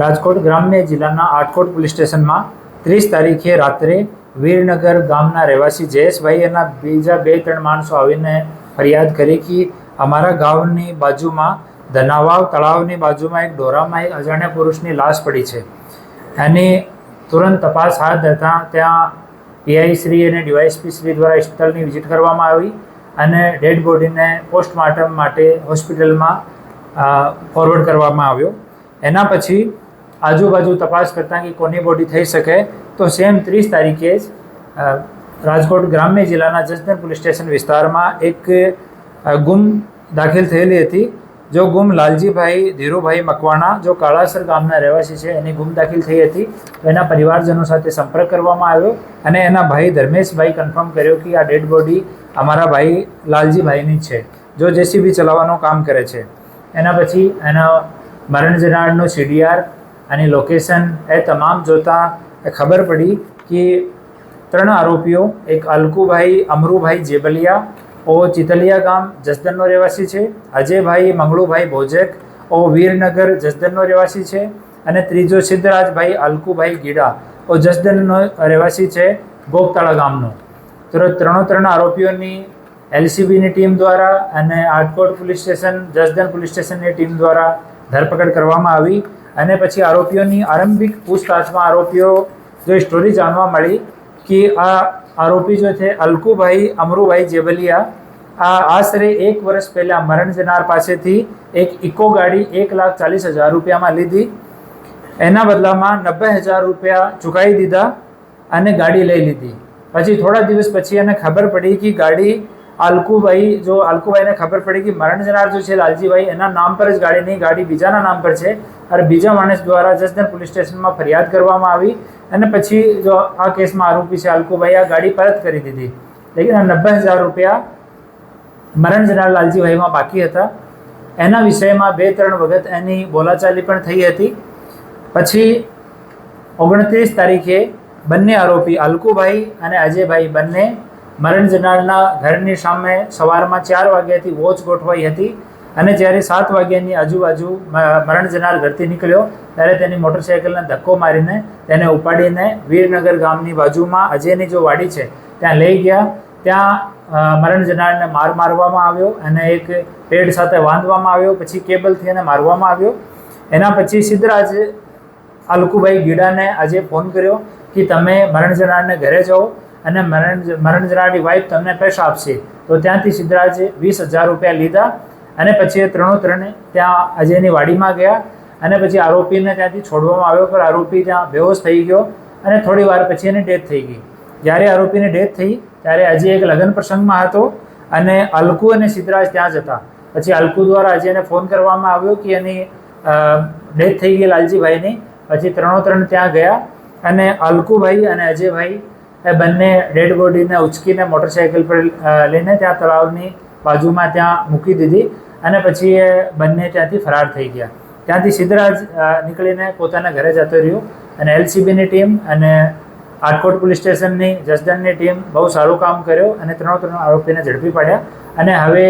રાજકોટ ગ્રામ્ય જિલ્લાના આટકોટ પોલીસ સ્ટેશનમાં 30 તારીખે રાત્રે વીરનગર ગામના રહેવાસી જયેશભાઈ એના બીજા 2-3 માણસો આવીને ફરિયાદ કરી કે અમારા ગામની બાજુમાં ધનાવાવ તળાવની બાજુમાં એક ડોરામાં એક અજાણ્યા પુરુષની લાશ પડી છે. એની તુરંત તપાસ હાથ ધરતા ત્યાં પીઆઈ શ્રી અને ડીવાયએસપી શ્રી દ્વારા સ્થળની વિઝિટ કરવામાં આવી અને ડેડ બોડીને પોસ્ટમોર્ટમ માટે હોસ્પિટલમાં ફોરવર્ડ કરવામાં આવ્યો. એના પછી આજુબાજુ તપાસ કરતાં કે કોની બોડી થઈ શકે તો સેમ 30 તારીખે જ રાજકોટ ગ્રામ્ય જિલ્લાના જસદણ પોલીસ સ્ટેશન વિસ્તારમાં એક ગુમ દાખલ થયેલી હતી. જો ગુમ લાલજીભાઈ ધીરુભાઈ મકવાણા જો કાળાસર ગામના રહેવાસી છે એની ગુમ દાખલ થઈ હતી. તો એના પરિવારજનો સાથે સંપર્ક કરવામાં આવ્યો અને એના ભાઈ ધર્મેશભાઈ કન્ફર્મ કર્યો કે આ ડેડ બોડી અમારા ભાઈ લાલજીભાઈની છે, જો જેસીબી ચલાવવાનું કામ કરે છે. એના પછી એના મરણ જનારનો CDR અને લોકેશન એ તમામ જોતાં ખબર પડી કે 3 આરોપીઓ, એક અલકુભાઈ અમરુભાઈ જેબલિયા ઓ ચિતલિયા ગામ જસદણનો રહેવાસી છે, અજયભાઈ મંગળુભાઈ ભોજક ઓ વીરનગર જસદણનો રહેવાસી છે અને ત્રીજો સિદ્ધરાજભાઈ અલકુભાઈ ગીડા ઓ જસદણનો રહેવાસી છે ગોપતાળા ગામનો. તો 3 આરોપીઓની LCBની ટીમ દ્વારા અને Atkot police station Jasdan police સ્ટેશનની ટીમ દ્વારા ધરપકડ કરવામાં આવી અને પછી આરોપીઓની આરંભિક પૂછતાછમાં આરોપીઓ જો સ્ટોરી જાણવા મળી કે આ આરોપી જો છે અલકુભાઈ અમરુભાઈ જેબલિયા આ આશરે 1 વર્ષ પહેલાં મરણ જનાર પાસેથી એક ઇકો ગાડી 1,40,000 રૂપિયામાં લીધી. એના બદલામાં 90,000 રૂપિયા ચૂકવી દીધા અને ગાડી લઈ લીધી. પછી થોડા દિવસ પછી એને ખબર પડી કે ગાડી અલકુભાઈને ખબર પડી કે મરણ જનાર જો છે લાલજીભાઈ એના નામ પર જ ગાડી નહીં, ગાડી બીજાના નામ પર છે અને બીજા માણસ દ્વારા જસદણ પોલીસ સ્ટેશનમાં ફરિયાદ કરવામાં આવી અને પછી જો આ કેસમાં આરોપી છે અલકુભાઈ આ ગાડી પરત કરી દીધી. લેકિન 90,000 રૂપિયા મરણ જનાર લાલજીભાઈમાં બાકી હતા. એના વિષયમાં 2-3 વખત એની બોલાચાલી પણ થઈ હતી. પછી 29 તારીખે બંને આરોપી અલકુભાઈ અને અજયભાઈ બંને મરણ જનારના ઘરની સામે સવારમાં 4 વાગ્યાથી વોચ ગોઠવાઈ હતી અને જ્યારે 7 વાગ્યાની આજુબાજુ મરણ જનાર ઘરથી નીકળ્યો ત્યારે તેની મોટરસાઇકલને ધક્કો મારીને તેને ઉપાડીને વીરનગર ગામની બાજુમાં અજયની જો વાડી છે ત્યાં લઈ ગયા. ત્યાં મરણ જનારને મારવામાં આવ્યો અને એક પેડ સાથે બાંધવામાં આવ્યો, પછી કેબલથી એને મારવામાં આવ્યો. એના પછી સિદ્ધરાજ અલકુભાઈ ગીડાને આજે ફોન કર્યો કે તમે મરણ જનારને ઘરે જાઓ અને મરણ જનારની વાઈફ તમને પૈસા આપશે. તો ત્યાંથી સિદ્ધરાજે 20,000 રૂપિયા લીધા અને પછી એ 3 ત્યાં અજયની વાડીમાં ગયા અને પછી આરોપીને ત્યાંથી છોડવામાં આવ્યો, પણ આરોપી ત્યાં બેહોશ થઈ ગયો અને થોડી વાર પછી એની ડેથ થઈ ગઈ. જ્યારે આરોપીની ડેથ થઈ ત્યારે અજય એક લગ્ન પ્રસંગમાં હતો અને અલકુ અને સિદ્ધરાજ ત્યાં જ હતા. પછી અલકુ દ્વારા અજયને ફોન કરવામાં આવ્યો કે એની ડેથ થઈ ગઈ લાલજીભાઈની. પછી 3 ત્યાં ગયા અને અલકુભાઈ અને અજયભાઈ એ બંને ડેડ બોડીને ઉચકીને મોટરસાઇકલ પર લઈને ત્યાં તળાવની બાજુમાં ત્યાં મૂકી દીધી અને પછી એ બંને ત્યાંથી ફરાર થઈ ગયા. ત્યાંથી સિદ્ધરાજ નીકળીને પોતાના ઘરે જતો રહ્યો અને LCBની ટીમ અને આટકોટ પોલીસ સ્ટેશનની જસદણની ટીમ બહુ સારું કામ કર્યો અને 3 આરોપીને ઝડપી પાડ્યા અને હવે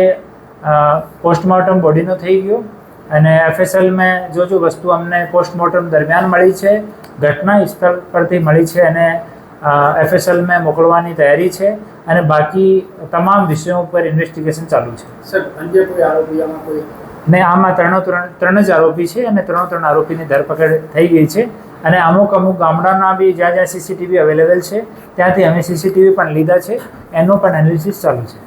પોસ્ટમોર્ટમ બોડીનો થઈ ગયો અને FSLમાં જો વસ્તુ અમને પોસ્ટમોર્ટમ દરમિયાન મળી છે, ઘટના સ્થળ પરથી મળી છે અને FSLમાં મોકલવાની તૈયારી છે અને બાકી તમામ વિષયો ઉપર ઇન્વેસ્ટિગેશન ચાલુ છે. સર, અન્ય કોઈ આરોપી આમાં કોઈ ને આમાં 3 જ આરોપી છે અને 3 આરોપીની ધરપકડ થઈ ગઈ છે અને અમુક ગામડાના બી જ્યાં CCTV અવેલેબલ છે ત્યાંથી અમે CCTV પણ લીધા છે, એનું પણ એનાલિસિસ ચાલુ છે.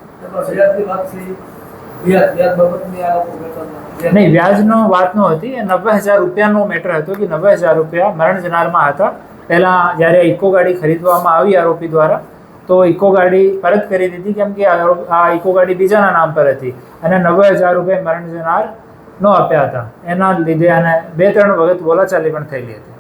નહીં, વ્યાજનો વાત નહોતી, એ 90,000 રૂપિયાનો મેટર હતો કે 90,000 રૂપિયા મરણ જનારમાં હતા. પહેલાં જ્યારે ઇકો ગાડી ખરીદવામાં આવી આરોપી દ્વારા તો ઇકો ગાડી પરત કરી દીધી કેમ કે આ ઇકો ગાડી બીજાના નામ પર હતી અને 90,000 રૂપિયા મરણ જનાર ન આપ્યા હતા. એના લીધે અને 2-3 વખત બોલાચાલી પણ થયેલી હતી.